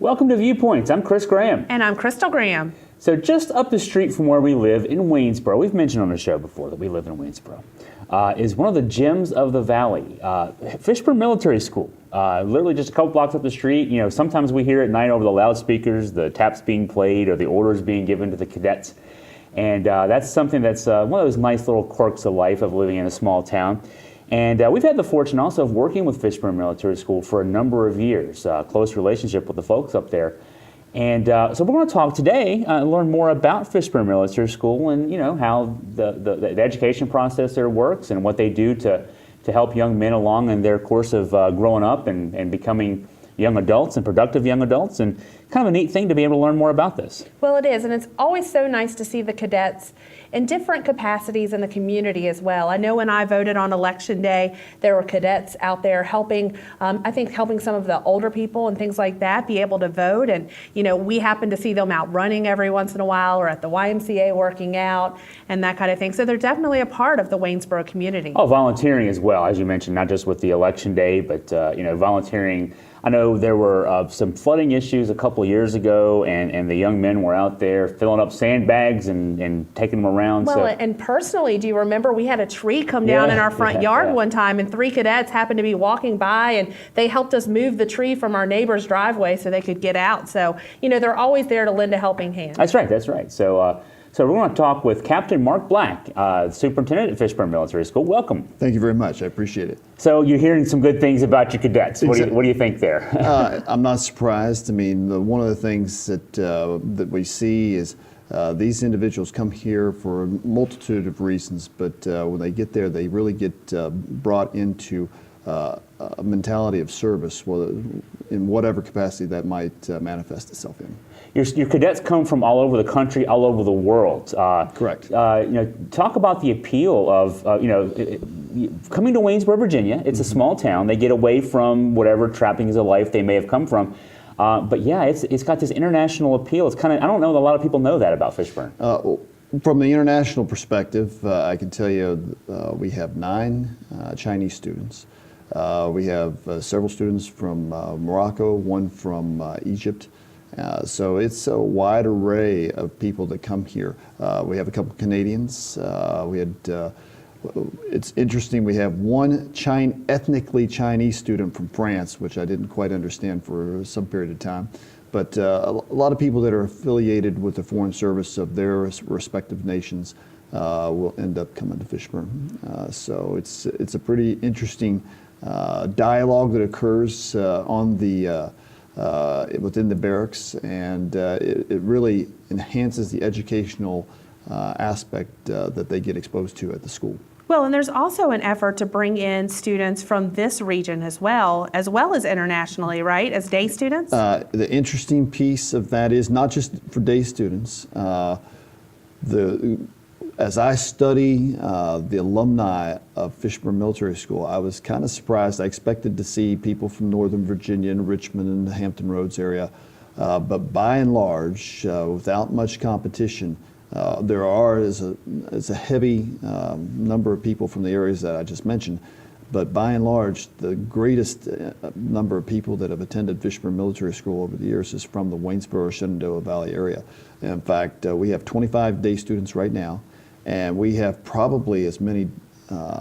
Welcome to Viewpoints. I'm Chris Graham. And I'm Crystal Graham. So just up the street from where we live in Waynesboro, we've mentioned on the show before that we live in Waynesboro, is one of the gems of the valley, Fishburne Military School. Literally just a couple blocks up the street. You know, sometimes we hear at night over the loudspeakers, the taps being played or the orders being given to the cadets. And that's something that's one of those nice little quirks of life of living in a small town. And we've had the fortune also of working with Fishburne Military School for a number of years, close relationship with the folks up there. And so we're going to talk today, learn more about Fishburne Military School and, you know, how the education process there works and what they do to help young men along in their course of growing up and becoming young adults and productive young adults. And kind of a neat thing to be able to learn more about this. Well, it is, and it's always so nice to see the cadets in different capacities in the community as well. I know when I voted on election day, there were cadets out there helping, I think helping some of the older people and things like that be able to vote. And, you know, we happen to see them out running every once in a while or at the YMCA working out and that kind of thing. So they're definitely a part of the Waynesboro community. Oh, volunteering as well, as you mentioned, not just with the election day, but, you know, volunteering. I know there were some flooding issues a couple of years ago, and the young men were out there filling up sandbags and taking them around. Well, and personally, do you remember we had a tree come down in our front yard one time, and 3 cadets happened to be walking by, and they helped us move the tree from our neighbor's driveway so they could get out. So, you know, they're always there to lend a helping hand. That's right, that's right. So we're going to talk with Captain Mark Black, Superintendent at Fishburne Military School. Welcome. Thank you very much. I appreciate it. So you're hearing some good things about your cadets. What do you think there? I'm not surprised. I mean, one of the things that we see is these individuals come here for a multitude of reasons, but when they get there, they really get brought into a mentality of service, in whatever capacity that might manifest itself in. Your cadets come from all over the country, all over the world. Correct. You know, talk about the appeal of coming to Waynesboro, Virginia. It's a small town. They get away from whatever trappings of life they may have come from. But yeah, it's got this international appeal. It's kind of, I don't know that a lot of people know that about Fishburne. From the international perspective, I can tell you we have 9 Chinese students. We have several students from Morocco, 1 from Egypt. So it's a wide array of people that come here. We have a couple Canadians. It's interesting, we have 1 ethnically Chinese student from France, which I didn't quite understand for some period of time. But a lot of people that are affiliated with the foreign service of their respective nations will end up coming to Fishburne. So it's a pretty interesting dialogue that occurs on the within the barracks, and it really enhances the educational aspect that they get exposed to at the school. Well, and there's also an effort to bring in students from this region as well as internationally, right, as day students? The interesting piece of that is not just for day students. As I study the alumni of Fishburne Military School, I was kind of surprised. I expected to see people from Northern Virginia and Richmond and the Hampton Roads area, but by and large, without much competition, there is a heavy number of people from the areas that I just mentioned. But by and large, the greatest number of people that have attended Fishburne Military School over the years is from the Waynesboro-Shenandoah Valley area. In fact, we have 25 day students right now. And we have probably as many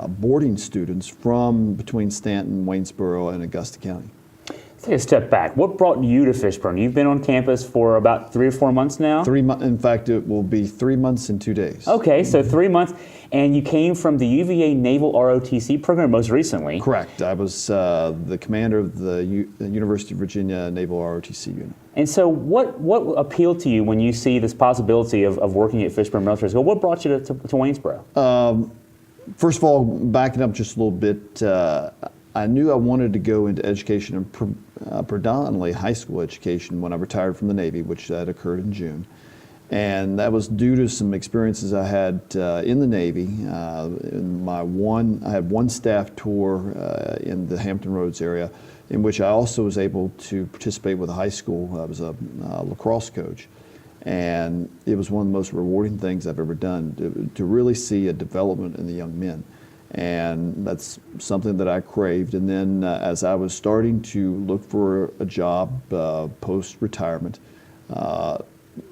boarding students from between Stanton, Waynesboro, and Augusta County. Let's take a step back. What brought you to Fishburne? You've been on campus for about 3 or 4 months now? In fact, it will be 3 months and 2 days. Okay, so 3 months. And you came from the UVA Naval ROTC program most recently. Correct. I was the commander of the University of Virginia Naval ROTC unit. And so what appealed to you when you see this possibility of working at Fishburne Military School? What brought you to Waynesboro? First of all, backing up just a little bit, I knew I wanted to go into education, and predominantly high school education, when I retired from the Navy, which that occurred in June. And that was due to some experiences I had in the Navy. I had one staff tour in the Hampton Roads area, in which I also was able to participate with a high school. I was a lacrosse coach. And it was one of the most rewarding things I've ever done, to really see a development in the young men. And that's something that I craved. And then as I was starting to look for a job post-retirement,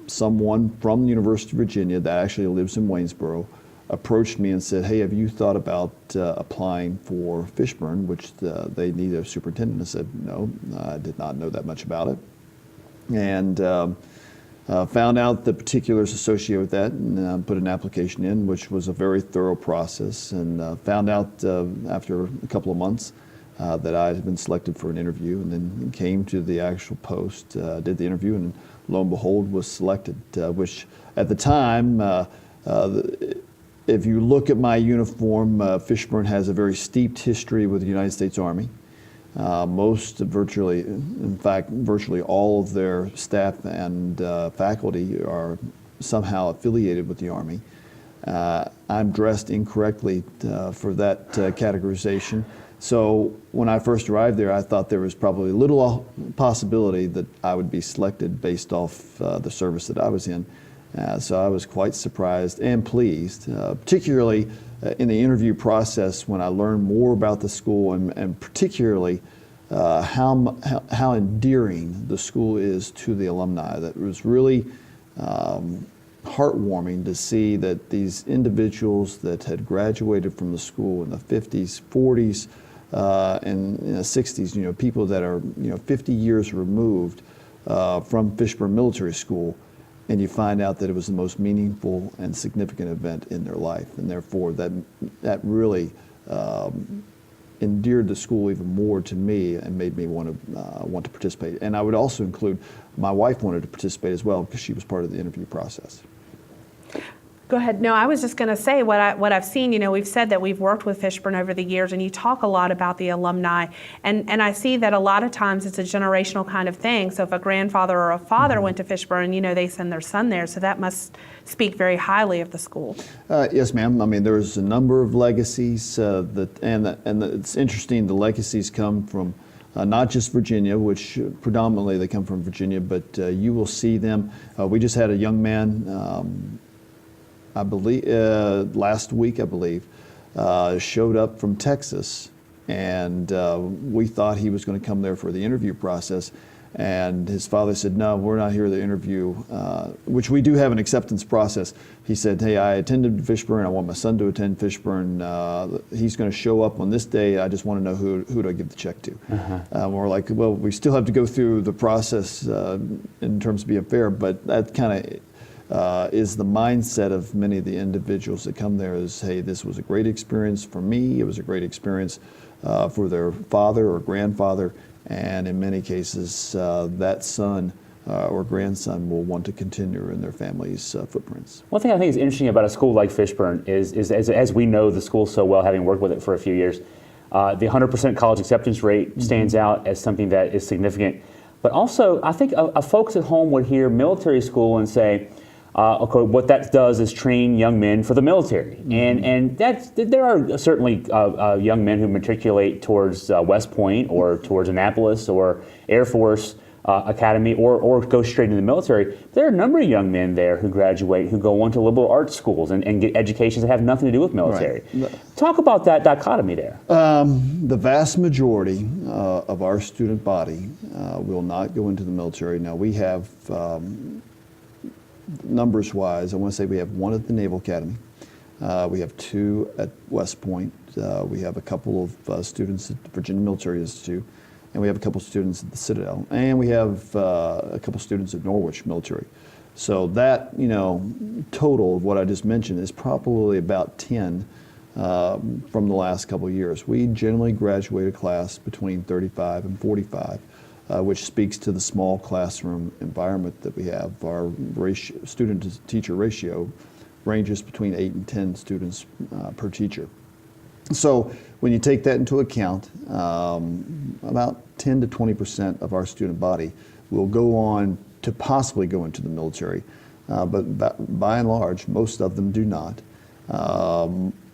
someone from the University of Virginia that actually lives in Waynesboro approached me and said, hey, have you thought about applying for Fishburne, which they need a superintendent? I said, no, I did not know that much about it. And found out the particulars associated with that and put an application in, which was a very thorough process, and found out after a couple of months that I had been selected for an interview, and then came to the actual post, did the interview, and lo and behold was selected, which at the time, if you look at my uniform, Fishburne has a very steeped history with the United States Army. Virtually all of their staff and faculty are somehow affiliated with the Army. I'm dressed incorrectly for that categorization. So when I first arrived there, I thought there was probably little possibility that I would be selected based off the service that I was in. So I was quite surprised and pleased, particularly in the interview process when I learned more about the school and particularly how endearing the school is to the alumni. That was really heartwarming to see that these individuals that had graduated from the school in the 50s, 40s, and in the 60s, people that are 50 years removed from Fishburne Military School, and you find out that it was the most meaningful and significant event in their life, and therefore that really endeared the school even more to me and made me want to participate. And I would also include my wife wanted to participate as well because she was part of the interview process. Go ahead. No, I was just going to say what I've seen. We've said that we've worked with Fishburne over the years, and you talk a lot about the alumni, and I see that a lot of times it's a generational kind of thing. So if a grandfather or a father went to Fishburne, they send their son there. So that must speak very highly of the school. Yes, ma'am. I mean, there's a number of legacies it's interesting. The legacies come from not just Virginia, which predominantly they come from Virginia, but you will see them. We just had a young man. I believe last week, showed up from Texas, and we thought he was going to come there for the interview process. And his father said, no, we're not here to interview, which we do have an acceptance process. He said, hey, I attended Fishburne. I want my son to attend Fishburne. He's going to show up on this day. I just want to know who do I give the check to. We're like, well, we still have to go through the process in terms of being fair, but that kind of is the mindset of many of the individuals that come there is, hey, this was a great experience for me. It was a great experience for their father or grandfather. And in many cases, that son or grandson will want to continue in their family's footprints. One thing I think is interesting about a school like Fishburne is as we know the school so well, having worked with it for a few years, the 100% college acceptance rate stands out as something that is significant. But also, I think folks at home would hear military school and say, okay, what that does is train young men for the military, and there are certainly young men who matriculate towards West Point or towards Annapolis or Air Force Academy or go straight into the military. There are a number of young men there who graduate who go on to liberal arts schools and get educations that have nothing to do with military. Right. Talk about that dichotomy there. The vast majority of our student body will not go into the military. Now we have. Numbers-wise, I want to say we have one at the Naval Academy. We have two at West Point. We have a couple of students at the Virginia Military Institute, and we have a couple of students at the Citadel, and we have a couple of students at Norwich Military. So that, total of what I just mentioned is probably about 10 from the last couple of years. We generally graduate a class between 35 and 45. Which speaks to the small classroom environment that we have. Our student-to-teacher ratio ranges between 8 and 10 students per teacher. So when you take that into account, about 10 to 20% of our student body will go on to possibly go into the military. But by and large, most of them do not.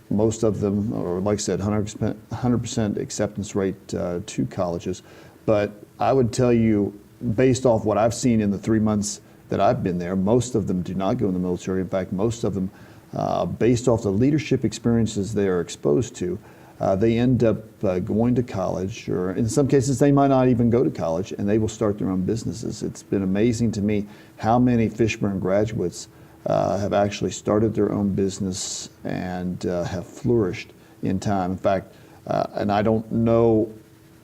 Most of them, or like I said, 100% acceptance rate to colleges. But I would tell you, based off what I've seen in the 3 months that I've been there, most of them do not go in the military. In fact, most of them based off the leadership experiences they are exposed to, they end up going to college, or in some cases they might not even go to college, and they will start their own businesses. It's been amazing to me how many Fishburne graduates have actually started their own business and have flourished in time. In fact, and I don't know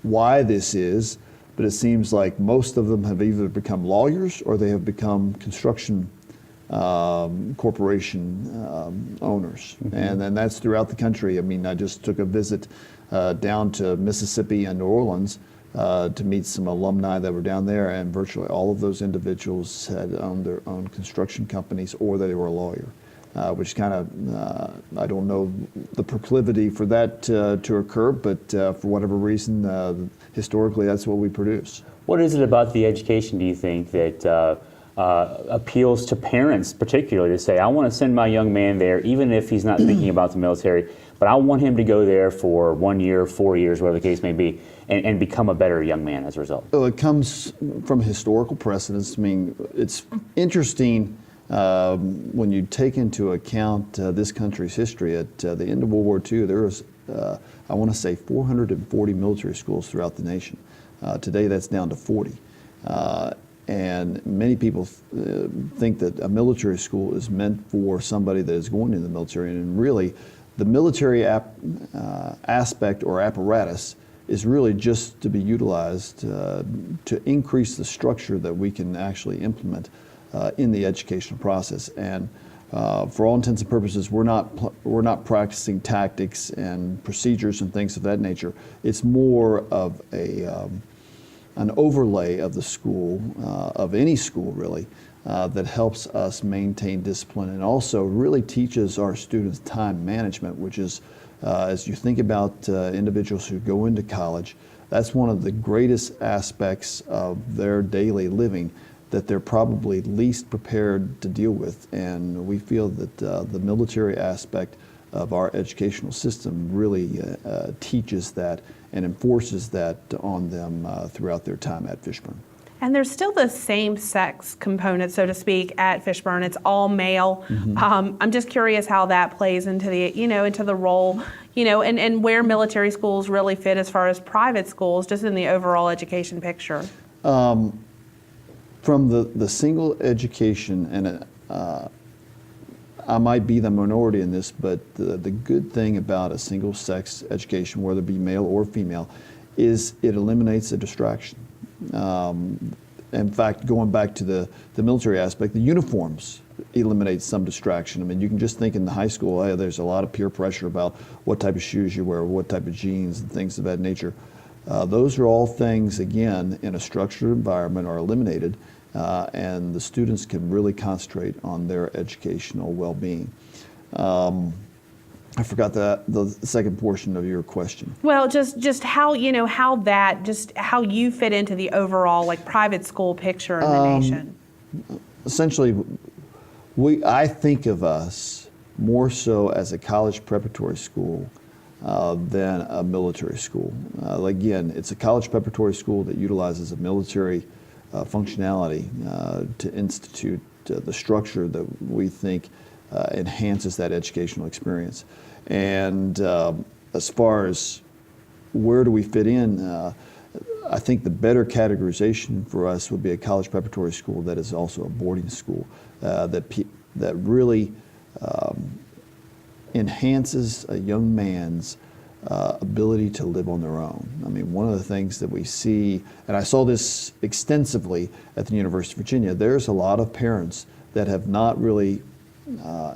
why this is, but it seems like most of them have either become lawyers or they have become construction corporation owners. And then that's throughout the country. I mean, I just took a visit down to Mississippi and New Orleans to meet some alumni that were down there, and virtually all of those individuals had owned their own construction companies or they were a lawyer. Which kind of, I don't know the proclivity for that to occur, but for whatever reason, historically, that's what we produce. What is it about the education, do you think, that appeals to parents particularly to say, I want to send my young man there, even if he's not thinking about the military, but I want him to go there for 1 year, 4 years, whatever the case may be, and become a better young man as a result? Well, it comes from historical precedents. I mean, it's interesting when you take into account this country's history. At the end of World War II, there was, I want to say, 440 military schools throughout the nation. Today, that's down to 40. And many people think that a military school is meant for somebody that is going into the military, and really, the military aspect or apparatus is really just to be utilized to increase the structure that we can actually implement in the educational process. And for all intents and purposes, we're not practicing tactics and procedures and things of that nature. It's more of an overlay of the school, of any school really, that helps us maintain discipline and also really teaches our students time management, which is, as you think about individuals who go into college, that's one of the greatest aspects of their daily living that they're probably least prepared to deal with. And we feel that the military aspect of our educational system really teaches that and enforces that on them throughout their time at Fishburne. And there's still the same-sex component, so to speak, at Fishburne. It's all male. I'm just curious how that plays into the, into the role, and where military schools really fit as far as private schools, just in the overall education picture. From the single education, and I might be the minority in this, but the good thing about a single-sex education, whether it be male or female, is it eliminates a distraction. In fact, going back to the military aspect, the uniforms eliminate some distraction. I mean, you can just think in the high school, hey, there's a lot of peer pressure about what type of shoes you wear, what type of jeans, and things of that nature. Those are all things, again, in a structured environment are eliminated, and the students can really concentrate on their educational well-being. I forgot the second portion of your question. Well, just how, how you fit into the overall private school picture in the nation. Essentially, I think of us more so as a college preparatory school than a military school. Again, it's a college preparatory school that utilizes a military functionality to institute the structure that we think enhances that educational experience. And as far as where do we fit in, I think the better categorization for us would be a college preparatory school that is also a boarding school that really enhances a young man's ability to live on their own. I mean, one of the things that we see, and I saw this extensively at the University of Virginia, there's a lot of parents that have not really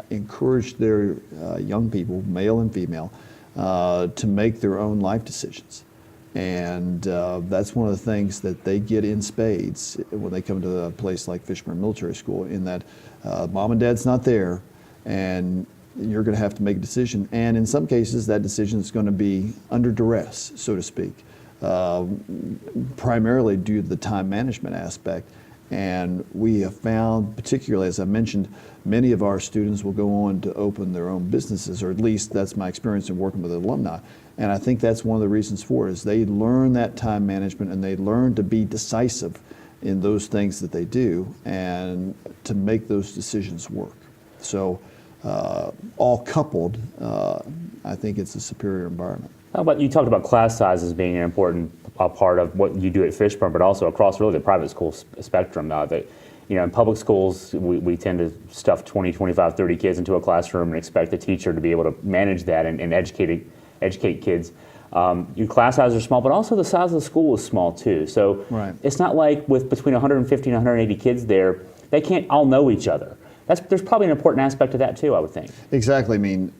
encouraged their young people, male and female, to make their own life decisions. And that's one of the things that they get in spades when they come to a place like Fishburne Military School, in that mom and dad's not there, and you're going to have to make a decision. And in some cases, that decision is going to be under duress, so to speak, primarily due to the time management aspect. And we have found, particularly as I mentioned, many of our students will go on to open their own businesses, or at least that's my experience in working with alumni. And I think that's one of the reasons for it, is they learn that time management and they learn to be decisive in those things that they do and to make those decisions work. So all coupled, I think it's a superior environment. How about, you talked about class sizes being an important part of what you do at Fishburne, but also across really the private school spectrum. In public schools, we tend to stuff 20, 25, 30 kids into a classroom and expect the teacher to be able to manage that and educate kids. Your class sizes are small, but also the size of the school is small too. So Right. It's not like with between 150 and 180 kids there, they can't all know each other. There's probably an important aspect of that too, I would think. Exactly. I mean,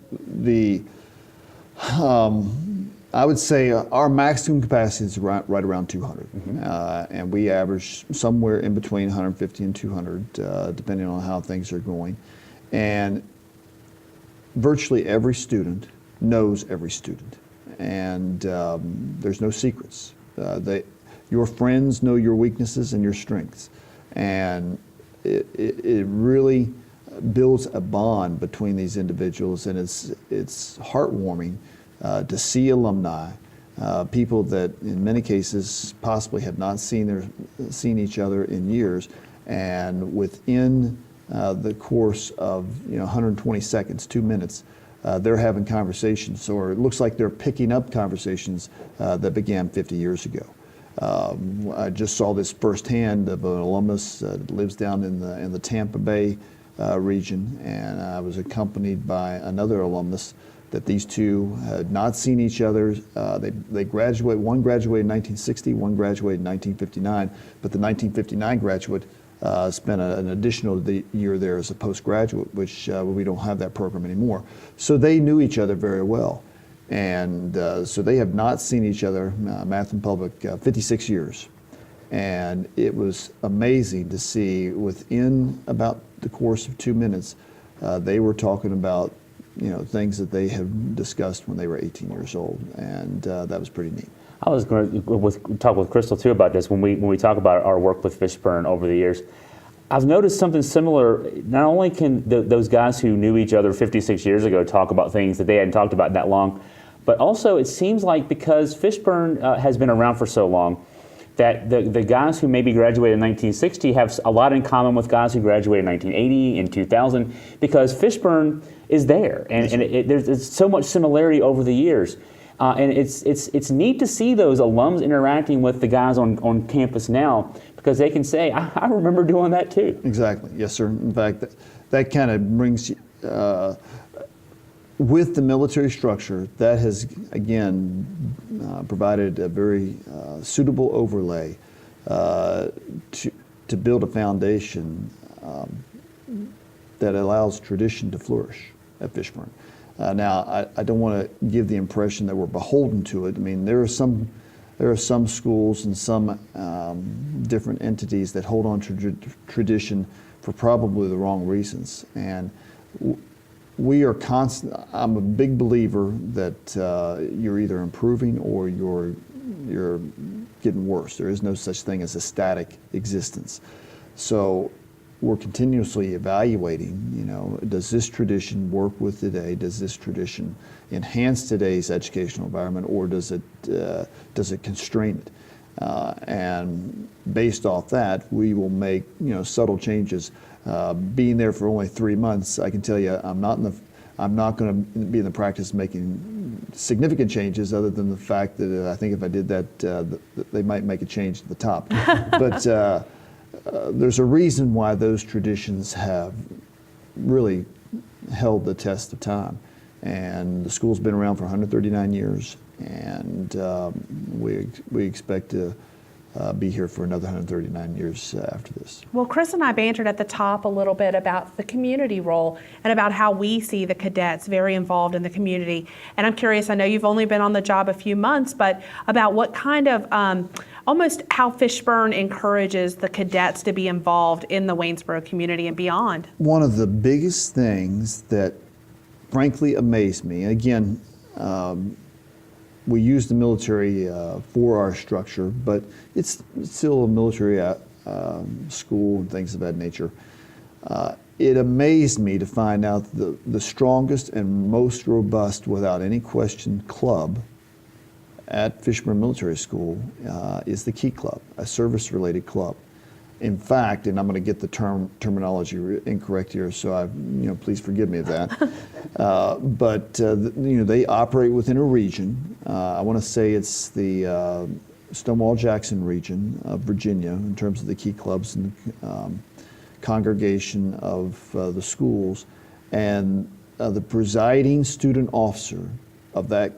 I would say our maximum capacity is right around 200, and we average somewhere in between 150 and 200, depending on how things are going. And virtually every student knows every student, and there's no secrets. Your friends know your weaknesses and your strengths, and it really builds a bond between these individuals, and it's heartwarming to see alumni, people that in many cases possibly have not seen each other in years, and within the course of 120 seconds, 2 minutes, they're having conversations, or it looks like they're picking up conversations that began 50 years ago. I just saw this firsthand of an alumnus that lives down in the Tampa Bay region, and I was accompanied by another alumnus that these two had not seen each other. They graduated. One graduated in 1960, one graduated in 1959, but the 1959 graduate spent an additional year there as a postgraduate, which we don't have that program anymore. So they knew each other very well. And so they have not seen each other, Math and Public, 56 years. And it was amazing to see within about the course of 2 minutes, they were talking about things that they have discussed when they were 18 years old, and that was pretty neat. I was going to talk with Crystal too about this when we talk about our work with Fishburne over the years. I've noticed something similar. Not only can those guys who knew each other 56 years ago talk about things that they hadn't talked about that long, but also it seems like because Fishburne has been around for so long, that the guys who maybe graduated in 1960 have a lot in common with guys who graduated in 1980 and 2000, because Fishburne is there, and there's so much similarity over the years. And it's neat to see those alums interacting with the guys on campus now, because they can say, I remember doing that too. Exactly, yes sir. In fact, that kind of brings, with the military structure, that has again provided a very suitable overlay to build a foundation that allows tradition to flourish at Fishburne. Now, I don't want to give the impression that we're beholden to it. I mean, there are some schools and some different entities that hold on to tradition for probably the wrong reasons. And we are constant. I'm a big believer that you're either improving or you're getting worse. There is no such thing as a static existence. So we're continuously evaluating, does this tradition work with today? Does this tradition enhance today's educational environment, or does it constrain it? And based off that, we will make subtle changes. Being there for only 3 months, I can tell you I'm not going to be in the practice of making significant changes, other than the fact that I think if I did that, they might make a change at the top. But there's a reason why those traditions have really held the test of time. And the school's been around for 139 years, and we expect to be here for another 139 years after this. Well, Chris and I bantered at the top a little bit about the community role and about how we see the cadets very involved in the community. And I'm curious, I know you've only been on the job a few months, but about what kind of, almost how Fishburne encourages the cadets to be involved in the Waynesboro community and beyond. One of the biggest things that frankly amazed me, again, we use the military for our structure, but it's still a military school and things of that nature. It amazed me to find out the strongest and most robust, without any question, club at Fishburne Military School is the Key Club, a service-related club. In fact, and I'm going to get the terminology incorrect here, so please forgive me of that. But they operate within a region. I want to say it's the Stonewall Jackson region of Virginia in terms of the key clubs and congregation of the schools, and the presiding student officer of that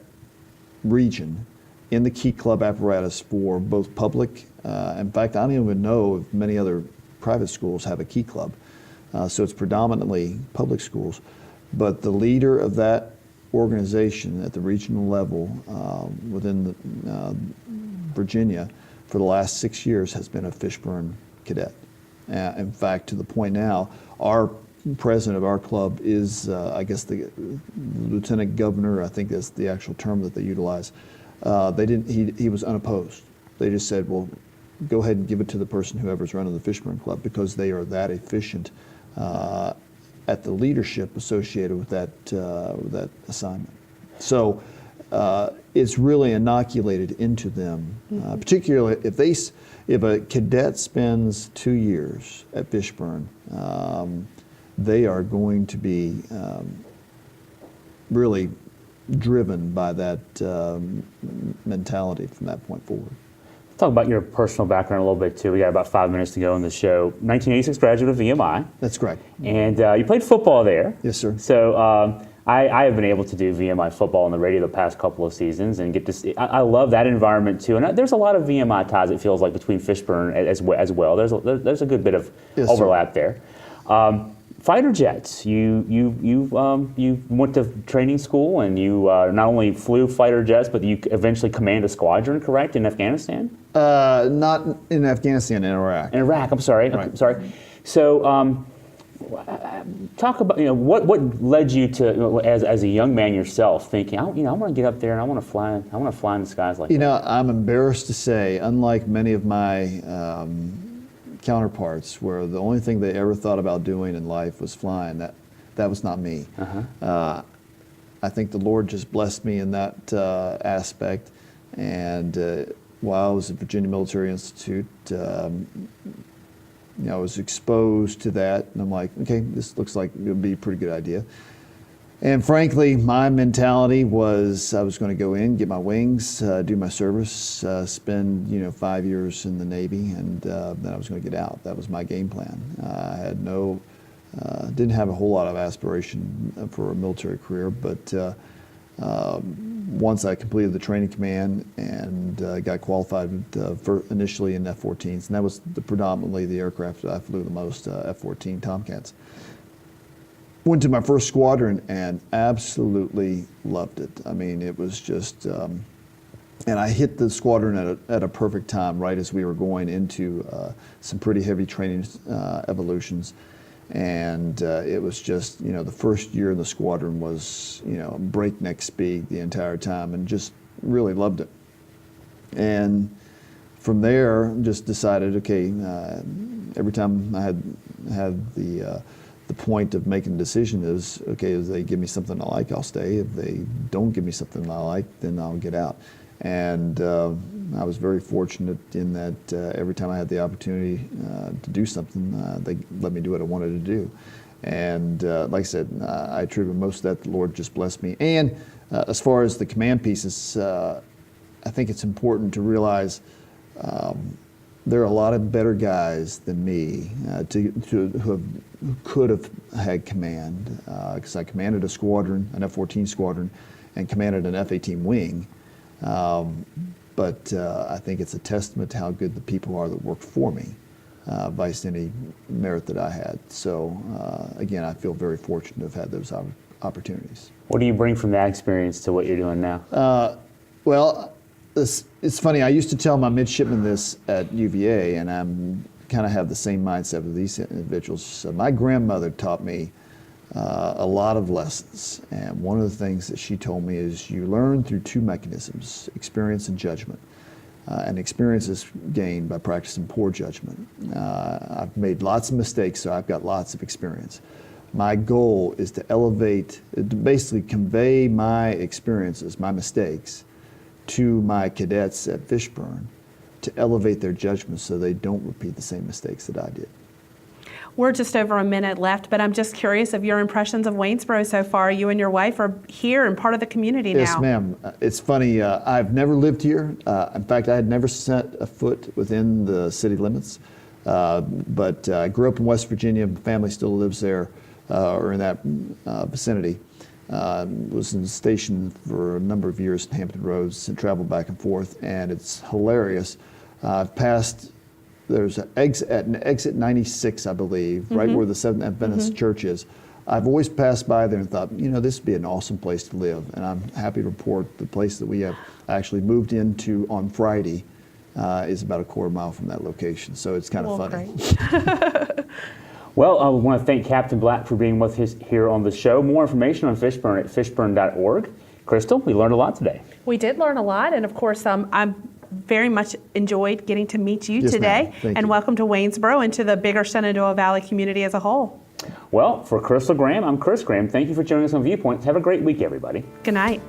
region in the key club apparatus for both public. In fact, I don't even know if many other private schools have a key club. So it's predominantly public schools. But the leader of that organization at the regional level within Virginia for the last 6 years has been a Fishburne cadet. In fact, to the point now, our president of our club is, I guess, the lieutenant governor. I think that's the actual term that they utilize. He was unopposed. They just said, well, go ahead and give it to the person whoever's running the Fishburne Club, because they are that efficient at the leadership associated with that assignment. So it's really inoculated into them, particularly if a cadet spends 2 years at Fishburne, they are going to be really driven by that mentality from that point forward. Talk about your personal background a little bit too. We got about 5 minutes to go in the show. 1986 graduate of VMI. That's correct. And you played football there. Yes, sir. So I have been able to do VMI football on the radio the past couple of seasons and get to see. I love that environment too. And there's a lot of VMI ties, it feels like, between Fishburne as well. There's a good bit of overlap there. Fighter jets. You went to training school and you not only flew fighter jets, but you eventually commanded a squadron, correct, in Afghanistan? Not in Afghanistan, in Iraq. In Iraq. I'm sorry. Right. I'm sorry. So talk about what led you to, as a young man yourself, thinking, I want to get up there and I want to fly in the skies like that. I'm embarrassed to say, unlike many of my counterparts, where the only thing they ever thought about doing in life was flying, that was not me. I think the Lord just blessed me in that aspect. And while I was at Virginia Military Institute, I was exposed to that, and I'm like, okay, this looks like it would be a pretty good idea. And frankly, my mentality was I was going to go in, get my wings, do my service, spend 5 years in the Navy, and then I was going to get out. That was my game plan. I had didn't have a whole lot of aspiration for a military career, but once I completed the training command and got qualified initially in F-14s, and that was predominantly the aircraft that I flew the most, F-14 Tomcats. Went to my first squadron and absolutely loved it. I mean, it was just, and I hit the squadron at a perfect time, right as we were going into some pretty heavy training evolutions. And it was just, the first year in the squadron was, breakneck speed the entire time, and just really loved it. And from there, just decided, okay, every time I had the point of making a decision is, okay, if they give me something I like, I'll stay. If they don't give me something I like, then I'll get out. And I was very fortunate in that every time I had the opportunity to do something, they let me do what I wanted to do. And like I said, I attribute most of that to the Lord just blessed me. And as far as the command pieces, I think it's important to realize there are a lot of better guys than me who could have had command, because I commanded a squadron, an F-14 squadron, and commanded an F-18 wing. But I think it's a testament to how good the people are that worked for me, vice any merit that I had. So again, I feel very fortunate to have had those opportunities. What do you bring from that experience to what you're doing now? Well, it's funny. I used to tell my midshipmen this at UVA, and I'm kind of have the same mindset with these individuals. So my grandmother taught me a lot of lessons, and one of the things that she told me is you learn through two mechanisms: experience and judgment. And experience is gained by practicing poor judgment. I've made lots of mistakes, so I've got lots of experience. My goal is to elevate, to basically convey my experiences, my mistakes, to my cadets at Fishburne, to elevate their judgment so they don't repeat the same mistakes that I did. We're just over a minute left, but I'm just curious of your impressions of Waynesboro so far. You and your wife are here and part of the community now. Yes, ma'am. It's funny. I've never lived here. In fact, I had never set a foot within the city limits. But I grew up in West Virginia. My family still lives there or in that vicinity. Was in the station for a number of years in Hampton Roads and traveled back and forth, and it's hilarious. I've passed. There's an exit 96, I believe, right where the Seventh Adventist Church is. I've always passed by there and thought, you know, this would be an awesome place to live. And I'm happy to report the place that we have actually moved into on Friday is about a quarter mile from that location. So it's kind of funny. Great. Well, I want to thank Captain Black for being with us here on the show. More information on Fishburne at fishburne.org. Crystal, we learned a lot today. We did learn a lot, and of course, I'm very much enjoyed getting to meet you Yes, today. ma'am. Thank and you. welcome to Waynesboro and to the bigger Shenandoah Valley community as a whole. Well, for Crystal Graham, I'm Chris Graham. Thank you for joining us on Viewpoints. Have a great week, everybody. Good night.